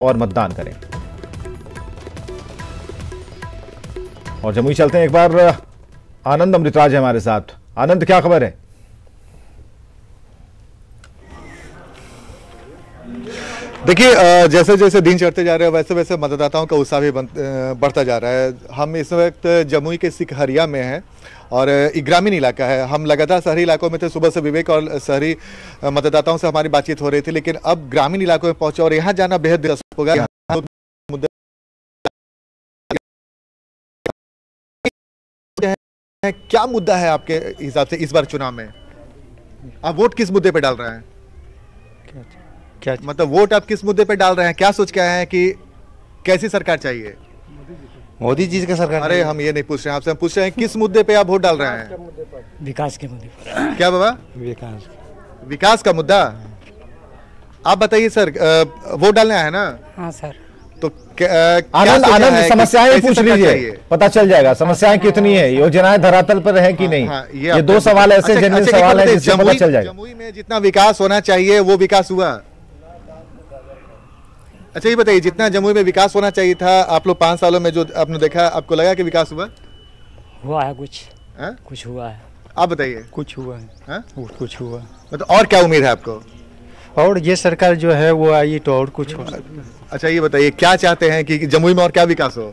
और मतदान करें। और जमुई चलते हैं, एक बार आनंद अमृतराज है हमारे साथ। आनंद, क्या खबर है? देखिए, जैसे जैसे दिन चढ़ते जा रहे हैं वैसे वैसे मतदाताओं का उत्साह भी बढ़ता जा रहा है। हम इस वक्त जमुई के सिकहरिया में हैं और ग्रामीण इलाका है। हम लगातार शहरी इलाकों में थे, सुबह से विवेक और शहरी मतदाताओं से हमारी बातचीत हो रही थी, लेकिन अब ग्रामीण इलाकों में पहुंचे और यहाँ जाना बेहद दिलचस्प होगा। क्या मुद्दा है आपके हिसाब से इस बार चुनाव में? आप वोट किस मुद्दे पे डाल रहे हैं? क्या मतलब वोट आप किस मुद्दे पे डाल रहे हैं? क्या सोच के आए हैं कि कैसी सरकार चाहिए? मोदी जी का सरकार। अरे हम ये नहीं पूछ रहे हैं आपसे, हम पूछ रहे हैं किस मुद्दे पे आप वोट डाल रहे हैं? विकास के मुद्दे पर। क्या बाबा? विकास का मुद्दा। आप बताइए सर, वोट डालने आए हैं ना? हाँ सर। तो आनंद समस्याएं पूछ लीजिए, पता चल जाएगा समस्याएं कितनी है, योजनाएं धरातल पर है कि नहीं। ये दो सवाल ऐसे जनरल सवाल है जिससे पता चल जाएगा। जमुई में जितना विकास होना चाहिए वो विकास हुआ? अच्छा ये बताइए, जितना जमुई में विकास होना चाहिए था, आप लोग 5 सालों में जो आपने देखा, आपको लगा कि विकास हुआ है? कुछ हुआ है। आप बताइए। कुछ हुआ है। कुछ हुआ मतलब और क्या उम्मीद है आपको? और ये सरकार जो है वो आई तो और कुछ हो। अच्छा ये बताइए, क्या चाहते हैं कि जमुई में और क्या विकास हो?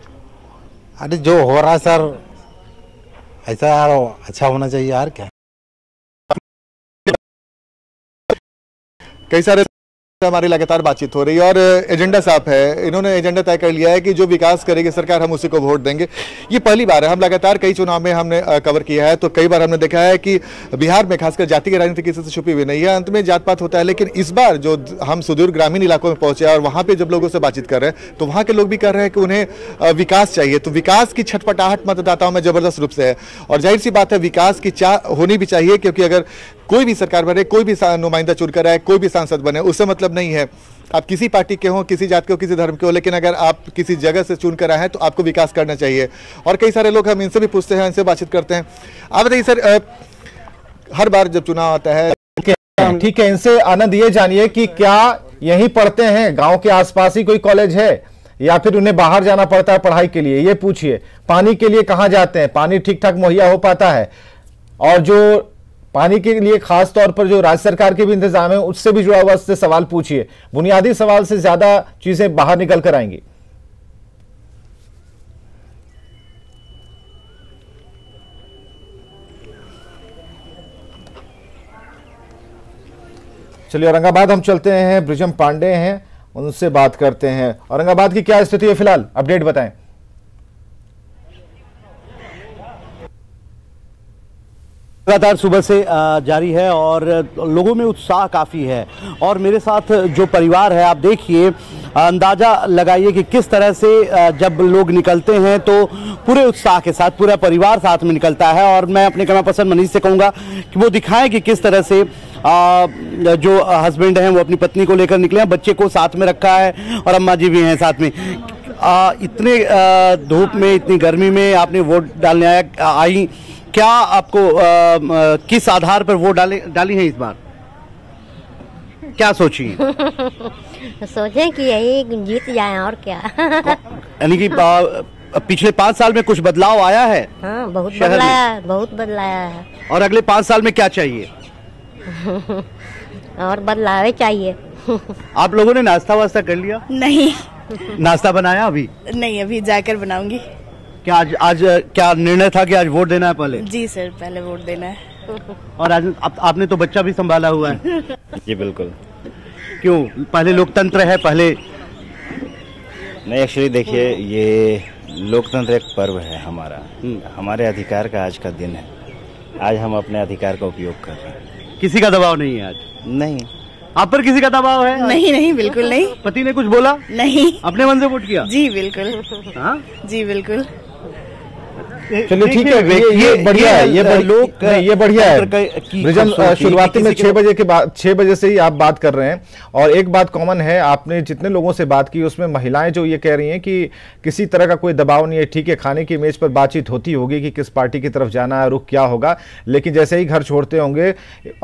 अरे जो हो रहा है सर, ऐसा यार अच्छा होना चाहिए यार। क्या कई सारे हमारी लगातार बातचीत हो रही है और एजेंडा साफ है। इन्होंने एजेंडा तय कर लिया है कि जो विकास करेगी सरकार हम उसी को वोट देंगे। ये पहली बार है, हम लगातार कई चुनाव में हमने कवर किया है तो कई बार हमने देखा है कि बिहार में खासकर जाति की राजनीति किसी से छुपी हुई नहीं है, अंत में जात पात होता है। लेकिन इस बार जो हम सुदूर ग्रामीण इलाकों में पहुंचे और वहां पर जब लोगों से बातचीत कर रहे हैं तो वहां के लोग भी कह रहे हैं कि उन्हें विकास चाहिए। तो विकास की छटपटाहट मतदाताओं में जबरदस्त रूप से है और जाहिर सी बात है विकास की चाह होनी भी चाहिए, क्योंकि अगर कोई भी सरकार बने, कोई भी नुमाइंदा चुनकर आए, कोई भी सांसद बने, उससे मतलब नहीं है आप किसी पार्टी के हो, किसी जात के हो, किसी धर्म के हो, लेकिन अगर आप किसी जगह से चुनकर आए हैं तो आपको विकास करना चाहिए। और कई सारे लोग, हम इनसे भी पूछते हैं, इनसे बातचीत करते हैं। आप बताइए सर, हर बार जब चुनाव आता है, ठीक है, इनसे आनंद ये जानिए कि क्या यहीं पढ़ते हैं, गांव के आसपास ही कोई कॉलेज है या फिर उन्हें बाहर जाना पड़ता है पढ़ाई के लिए? ये पूछिए। पानी के लिए कहां जाते हैं? पानी ठीक ठाक मुहैया हो पाता है? और जो पानी के लिए खास तौर पर जो राज्य सरकार के भी इंतजाम है उससे भी जुड़ा हुआ उससे सवाल पूछिए। बुनियादी सवाल से ज्यादा चीजें बाहर निकल कर आएंगी। चलिए औरंगाबाद हम चलते हैं, ब्रिजम पांडे हैं, उनसे बात करते हैं। औरंगाबाद की क्या स्थिति है फिलहाल, अपडेट बताएं। लगातार सुबह से जारी है और लोगों में उत्साह काफ़ी है। और मेरे साथ जो परिवार है, आप देखिए, अंदाज़ा लगाइए कि किस तरह से जब लोग निकलते हैं तो पूरे उत्साह के साथ पूरा परिवार साथ में निकलता है। और मैं अपने कैमरा पर्सन मनीष से कहूँगा कि वो दिखाएं कि किस तरह से जो हस्बैंड हैं वो अपनी पत्नी को लेकर निकले हैं, बच्चे को साथ में रखा है और अम्मा जी भी हैं साथ में। इतने धूप में, इतनी गर्मी में आपने वोट डालने आई, क्या आपको किस आधार पर वोट डाली है इस बार? क्या सोची? सोचे कि यही जीत जाए और क्या। यानी कि पिछले 5 साल में कुछ बदलाव आया है? हाँ, बहुत बदलाया है। और अगले 5 साल में क्या चाहिए? और बदलाव चाहिए। आप लोगों ने नाश्ता वास्ता कर लिया? नहीं। नाश्ता बनाया अभी? नहीं, अभी जाकर बनाऊंगी। क्या आज क्या निर्णय था कि आज वोट देना है पहले? जी सर, पहले वोट देना है। और आज आपने तो बच्चा भी संभाला हुआ है। जी बिल्कुल। क्यों? पहले लोकतंत्र है, पहले नहीं। एक्चुअली देखिए, ये लोकतंत्र एक पर्व है हमारा, हमारे अधिकार का आज का दिन है। आज हम अपने अधिकार का उपयोग कर रहे हैं। किसी का दबाव नहीं है आज? नहीं। आप पर किसी का दबाव है? नहीं नहीं, बिल्कुल नहीं। पति ने कुछ बोला? नहीं। अपने मन से वोट किया? जी बिल्कुल। हाँ जी बिल्कुल। चलिए ठीक है, ये बढ़िया है, ये बढ़िया है। ब्रिजम, शुरुआती में 6 बजे के बाद 6 बजे से ही आप बात कर रहे हैं और एक बात कॉमन है, आपने जितने लोगों से बात की उसमें महिलाएं जो ये कह रही हैं कि किसी तरह का कोई दबाव नहीं है। ठीक है, खाने की मेज पर बातचीत होती होगी कि किस पार्टी की तरफ जाना है, रुख क्या होगा, लेकिन जैसे ही घर छोड़ते होंगे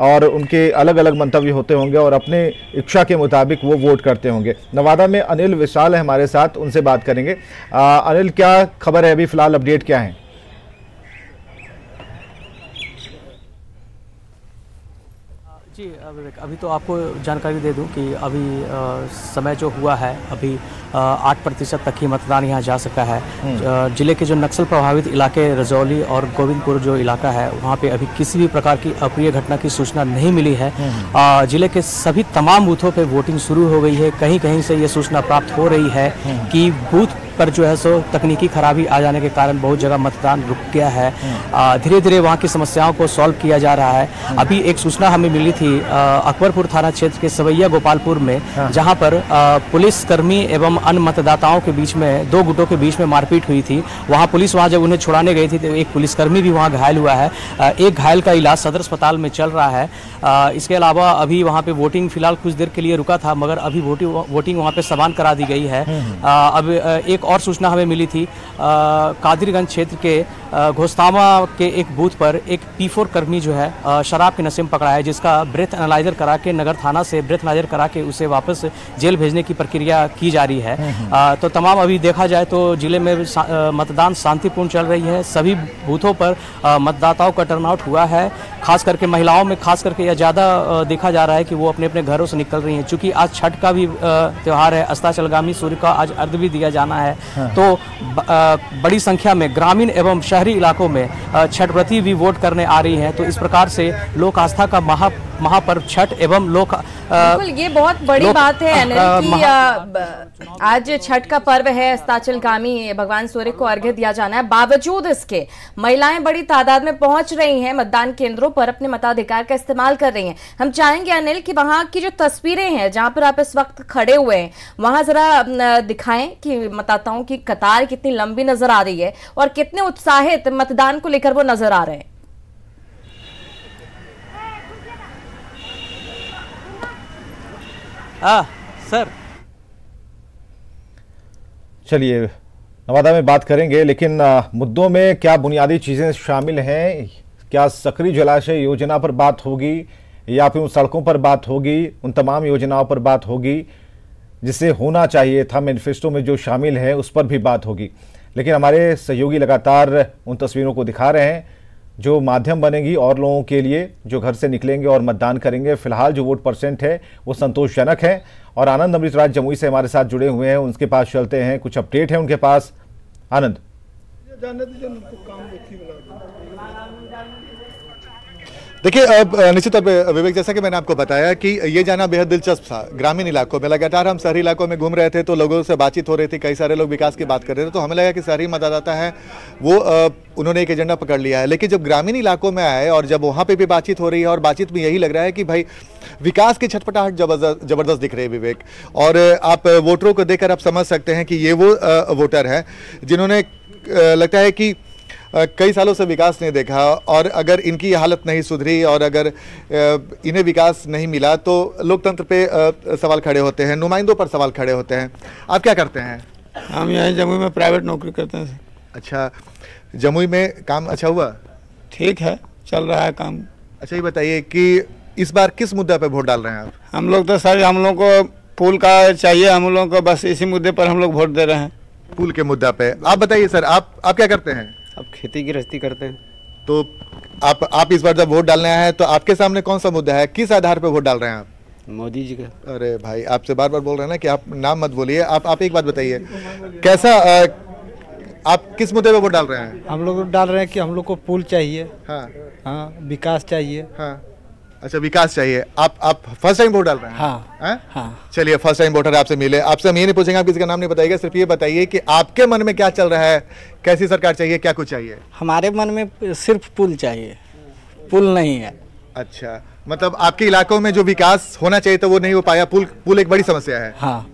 और उनके अलग अलग मंतव्य होते होंगे और अपने इच्छा के मुताबिक वो वोट करते होंगे। नवादा में अनिल विशाल है हमारे साथ, उनसे बात करेंगे। अनिल, क्या खबर है, अभी फिलहाल अपडेट क्या है? जी विवेक, अभी तो आपको जानकारी दे दूं कि अभी समय जो हुआ है, अभी 8% तक ही मतदान यहाँ जा सका है। जिले के जो नक्सल प्रभावित इलाके रजौली और गोविंदपुर जो इलाका है, वहाँ पे अभी किसी भी प्रकार की अप्रिय घटना की सूचना नहीं मिली है। जिले के सभी तमाम बूथों पे वोटिंग शुरू हो गई है। कहीं कहीं से ये सूचना प्राप्त हो रही है कि बूथ पर जो है सो तकनीकी खराबी आ जाने के कारण बहुत जगह मतदान रुक गया है। धीरे धीरे वहाँ की समस्याओं को सॉल्व किया जा रहा है। अभी एक सूचना हमें मिली थी अकबरपुर थाना क्षेत्र के सवैया गोपालपुर में, जहाँ पर पुलिसकर्मी एवं अन्य मतदाताओं के बीच में 2 गुटों के बीच में मारपीट हुई थी। वहाँ पुलिस वहाँ जब उन्हें छुड़ाने गई थी तो एक पुलिसकर्मी भी वहाँ घायल हुआ है। एक घायल का इलाज सदर अस्पताल में चल रहा है। इसके अलावा अभी वहाँ पे वोटिंग फिलहाल कुछ देर के लिए रुका था, मगर अभी वोटिंग वहाँ पे समान करा दी गई है। अब एक और सूचना हमें मिली थी कादिरगंज क्षेत्र के घोस्तामा के एक बूथ पर एक P4 कर्मी जो है शराब के नशे में पकड़ा है, जिसका ब्रेथ एनालाइजर करा के नगर थाना से ब्रेथ एनालाइजर करा के उसे वापस जेल भेजने की प्रक्रिया की जा रही है। तो तमाम अभी देखा जाए तो जिले में मतदान शांतिपूर्ण चल रही है। सभी बूथों पर मतदाताओं का टर्नआउट हुआ है। खास करके महिलाओं में खास करके यह ज़्यादा देखा जा रहा है कि वो अपने अपने घरों से निकल रही हैं। चूँकि आज छठ का भी त्यौहार है, अस्ताचलगामी सूर्य का आज अर्घ भी दिया जाना है। तो बड़ी संख्या में ग्रामीण एवं शहरी इलाकों में छठव्रती भी वोट करने आ रही हैं। तो इस प्रकार से लोक आस्था का महापर्व छठ एवं लोक बिल्कुल, ये बहुत बड़ी बात है अनिल कि आज छठ का पर्व है, अस्ताचलगामी भगवान सूर्य को अर्घ्य दिया जाना है। बावजूद इसके महिलाएं बड़ी तादाद में पहुंच रही हैं, मतदान केंद्रों पर अपने मताधिकार का इस्तेमाल कर रही हैं। हम चाहेंगे अनिल कि वहां की जो तस्वीरें हैं जहां पर आप इस वक्त खड़े हुए हैं, वहां जरा दिखाएं कि मतदाताओं की कतार कितनी लंबी नजर आ रही है और कितने उत्साहित मतदान को लेकर वो नजर आ रहे हैं। सर, चलिए नवादा में बात करेंगे, लेकिन मुद्दों में क्या बुनियादी चीजें शामिल हैं? क्या सक्रिय जलाशय योजना पर बात होगी या फिर उन सड़कों पर बात होगी, उन तमाम योजनाओं पर बात होगी जिसे होना चाहिए था, मैनिफेस्टो में जो शामिल है उस पर भी बात होगी। लेकिन हमारे सहयोगी लगातार उन तस्वीरों को दिखा रहे हैं जो माध्यम बनेगी और लोगों के लिए जो घर से निकलेंगे और मतदान करेंगे। फिलहाल जो वोट परसेंट है वो संतोषजनक है और आनंद अमृतराज जमुई से हमारे साथ जुड़े हुए हैं, उनके पास चलते हैं, कुछ अपडेट है उनके पास। आनंद, देखिए, अब निश्चित तौर पे विवेक, जैसा कि मैंने आपको बताया कि ये जाना बेहद दिलचस्प था। ग्रामीण इलाकों में लगातार हम शहरी इलाकों में घूम रहे थे तो लोगों से बातचीत हो रही थी, कई सारे लोग विकास की बात कर रहे थे, तो हमें लगा कि शहरी मतदाता हैं वो उन्होंने एक एजेंडा पकड़ लिया है। लेकिन जब ग्रामीण इलाकों में आए और जब वहाँ पे भी बातचीत हो रही है और बातचीत में यही लग रहा है कि भाई विकास की छटपटाहट जबरदस्त दिख रही है विवेक। और आप वोटरों को देखकर आप समझ सकते हैं कि ये वो वोटर हैं जिन्होंने लगता है कि कई सालों से विकास नहीं देखा, और अगर इनकी हालत नहीं सुधरी और अगर इन्हें विकास नहीं मिला तो लोकतंत्र पे सवाल खड़े होते हैं, नुमाइंदों पर सवाल खड़े होते हैं। आप क्या करते हैं? हम यहाँ जमुई में प्राइवेट नौकरी करते हैं। अच्छा, जमुई में काम अच्छा हुआ? ठीक है, चल रहा है काम। अच्छा, ये बताइए कि इस बार किस मुद्दे पे वोट डाल रहे हैं आप? हम लोग तो सर, हम लोग को पुल का चाहिए, हम लोग को बस इसी मुद्दे पर हम लोग वोट दे रहे हैं। पुल के मुद्दा पे। आप बताइए सर, आप क्या करते हैं? अब खेती गृहस्थी करते हैं। तो आप इस बार जब वोट डालने आए हैं तो आपके सामने कौन सा मुद्दा है, किस आधार पे वोट डाल रहे हैं आप? मोदी जी का। अरे भाई, आपसे बार बार बोल रहे हैं ना कि आप नाम मत बोलिए। आप एक बात बताइए, कैसा आप किस मुद्दे पे वोट डाल रहे हैं? हम लोग डाल रहे हैं कि हम लोग को पुल चाहिए। हाँ, विकास चाहिए। हाँ, अच्छा, विकास चाहिए। आप फर्स्ट टाइम वोट डाल रहे हैं? हाँ। चलिए, फर्स्ट टाइम वोटर आपसे मिले, आपसे हम ये नहीं पूछेंगे, आप किसी का नाम नहीं बताइएगा, सिर्फ ये बताइए कि आपके मन में क्या चल रहा है, कैसी सरकार चाहिए, क्या कुछ चाहिए? हमारे मन में सिर्फ पुल चाहिए, पुल नहीं है। अच्छा, मतलब आपके इलाकों में जो विकास होना चाहिए था वो नहीं हो पाया, पुल एक बड़ी समस्या है। हाँ,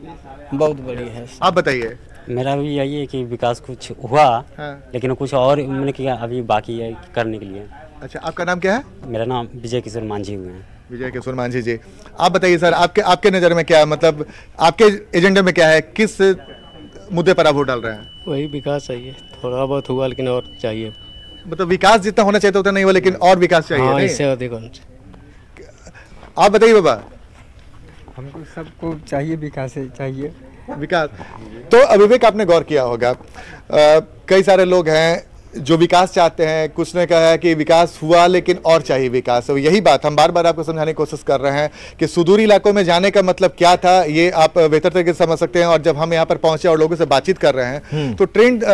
बहुत बड़ी है। आप बताइए। मेरा भी यही है कि विकास कुछ हुआ, हाँ। लेकिन कुछ और मैंने किया अभी बाकी है करने के लिए। अच्छा, आपका नाम क्या है? मेरा नाम विजय किशोर मांझी हुए हैं। विजय किशोर मांझी जी, आप बताइए सर, आपके नज़र में क्या, मतलब आपके एजेंडे में क्या है, किस मुद्दे पर आप वोट डाल रहे हैं? वही विकास चाहिए, थोड़ा बहुत हुआ लेकिन और चाहिए। मतलब विकास जितना होना चाहिए उतना नहीं हुआ, लेकिन और विकास चाहिए। हाँ, इससे अधिक होना चाहिए। आप बताइए बाबा। हमको सबको चाहिए, विकास चाहिए, विकास। तो अभिवेक, आपने गौर किया होगा, कई सारे लोग हैं जो विकास चाहते हैं, कुछ ने कहा है कि विकास हुआ लेकिन और चाहिए विकास। तो यही बात हम बार बार आपको समझाने की कोशिश कर रहे हैं कि सुदूर इलाकों में जाने का मतलब क्या था, ये आप बेहतर तरीके से समझ सकते हैं। और जब हम यहाँ पर पहुंचे और लोगों से बातचीत कर रहे हैं तो ट्रेंड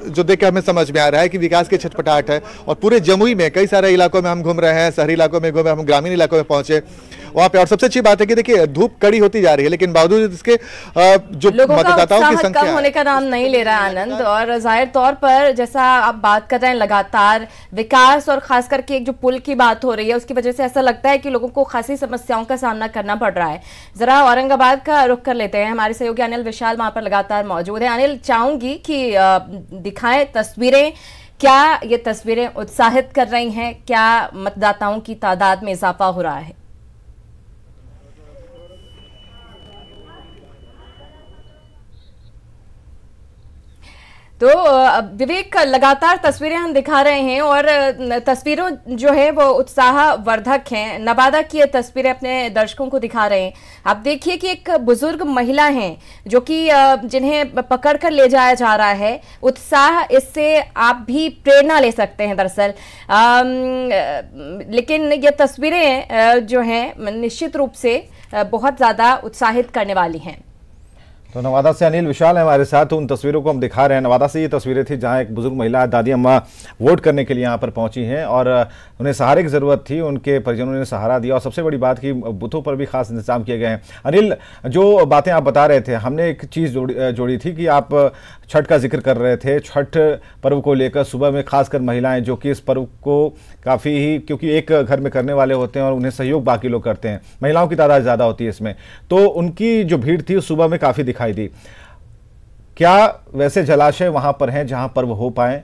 जो देख के हमें समझ में आ रहा है कि विकास की छटपटाहट है। और पूरे जमुई में कई सारे इलाकों में हम घूम रहे हैं, शहरी इलाकों में घूमे, हम ग्रामीण इलाकों में पहुंचे वहाँ पे। और सबसे अच्छी बात है कि देखिए धूप कड़ी होती जा रही है, लेकिन बावजूद इसके जो मतदाताओं की संख्या कम होने का नाम नहीं ले रहा आनंद। और जाहिर तौर पर जैसा आप बात कर रहे हैं, लगातार विकास और खास करके एक जो पुल की बात हो रही है उसकी वजह से ऐसा लगता है कि लोगों को खासी समस्याओं का सामना करना पड़ रहा है। जरा औरंगाबाद का रुख कर लेते हैं, हमारे सहयोगी अनिल विशाल वहां पर लगातार मौजूद है। अनिल, चाहूंगी कि दिखाएं तस्वीरें, क्या ये तस्वीरें उत्साहित कर रही हैं, क्या मतदाताओं की तादाद में इजाफा हो रहा है? तो विवेक, लगातार तस्वीरें हम दिखा रहे हैं और तस्वीरों जो है वो उत्साहवर्धक हैं। नवादा की ये तस्वीरें अपने दर्शकों को दिखा रहे हैं। आप देखिए कि एक बुजुर्ग महिला हैं जो कि जिन्हें पकड़ कर ले जाया जा रहा है। उत्साह, इससे आप भी प्रेरणा ले सकते हैं दरअसल। लेकिन ये तस्वीरें जो हैं निश्चित रूप से बहुत ज़्यादा उत्साहित करने वाली हैं। तो नवादा से अनिल विशाल है हमारे साथ। उन तस्वीरों को हम दिखा रहे हैं। नवादा से ये तस्वीरें थी जहां एक बुजुर्ग महिला, दादी अम्मा वोट करने के लिए यहां पर पहुंची हैं और उन्हें सहारे की ज़रूरत थी। उनके परिजनों ने सहारा दिया और सबसे बड़ी बात कि बूथों पर भी खास इंतजाम किए गए हैं। अनिल, जो बातें आप बता रहे थे, हमने एक चीज़ जोड़ी थी कि आप छठ का जिक्र कर रहे थे। छठ पर्व को लेकर सुबह में खासकर महिलाएं जो कि इस पर्व को काफ़ी ही, क्योंकि एक घर में करने वाले होते हैं और उन्हें सहयोग बाकी लोग करते हैं, महिलाओं की तादाद ज़्यादा होती है इसमें, तो उनकी जो भीड़ थी सुबह में काफ़ी दिखाई दी। क्या वैसे जलाशय वहां पर हैं जहां पर्व हो पाए?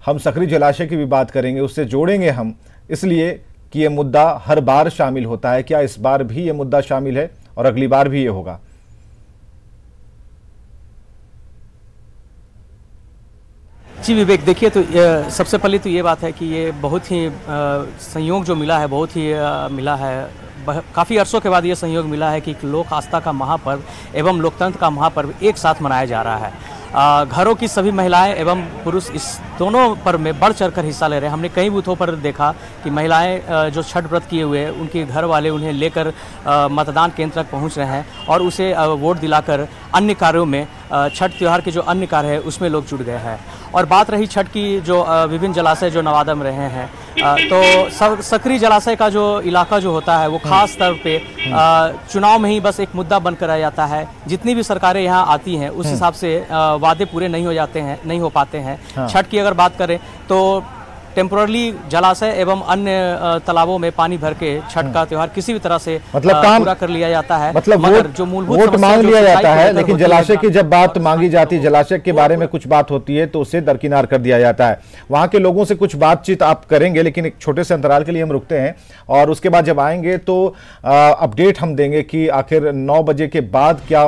हम सकरी जलाशय की भी बात करेंगे, उससे जोड़ेंगे हम, इसलिए कि ये मुद्दा हर बार शामिल होता है। क्या इस बार भी ये मुद्दा शामिल है और अगली बार भी ये होगा? जी विवेक, देखिए तो सबसे पहले तो ये बात है कि ये बहुत ही संयोग जो मिला है, बहुत ही मिला है। काफ़ी अरसों के बाद ये संयोग मिला है कि लोक आस्था का महापर्व एवं लोकतंत्र का महापर्व एक साथ मनाया जा रहा है। घरों की सभी महिलाएं एवं पुरुष इस दोनों पर्व में बढ़ चढ़कर हिस्सा ले रहे हैं। हमने कई बूथों पर देखा कि महिलाएं जो छठ व्रत किए हुए हैं, उनके घर वाले उन्हें लेकर मतदान केंद्र तक पहुंच रहे हैं और उसे वोट दिलाकर अन्य कार्यों में, छठ त्यौहार के जो अन्य कार्य है उसमें लोग जुड़ गए हैं। और बात रही छठ की, जो विभिन्न जलाशय जो नवादा में रहे हैं, तो सकरी जलाशय का जो इलाका जो होता है वो खास तौर पे चुनाव में ही बस एक मुद्दा बनकर रह जाता है। जितनी भी सरकारें यहाँ आती हैं उस हिसाब से वादे पूरे नहीं हो पाते हैं। छठ की अगर बात करें तो टेम्पोरली जलाशय एवं अन्य तालाबों में पानी भर के छठ का त्योहार किसी भी तरह से पूरा कर लिया जाता है। मतलब जो मूलभूत वोट मांग लिया जाता है, लेकिन जलाशय की जब बात मांगी जाती है, जलाशय के बारे में कुछ बात होती है तो उसे दरकिनार कर दिया जाता है। वहां के लोगों से कुछ बातचीत आप करेंगे, लेकिन एक छोटे से अंतराल के लिए हम रुकते हैं और उसके बाद जब आएंगे तो अपडेट हम देंगे कि आखिर 9 बजे के बाद क्या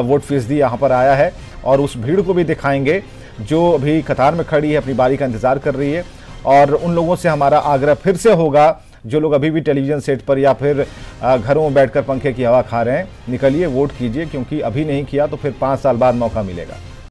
वोट फीसदी यहाँ पर आया है और उस भीड़ को भी दिखाएंगे जो अभी कतार में खड़ी है, अपनी बारी का इंतजार कर रही है। और उन लोगों से हमारा आग्रह फिर से होगा जो लोग अभी भी टेलीविज़न सेट पर या फिर घरों में बैठकर पंखे की हवा खा रहे हैं, निकलिए, वोट कीजिए, क्योंकि अभी नहीं किया तो फिर 5 साल बाद मौका मिलेगा।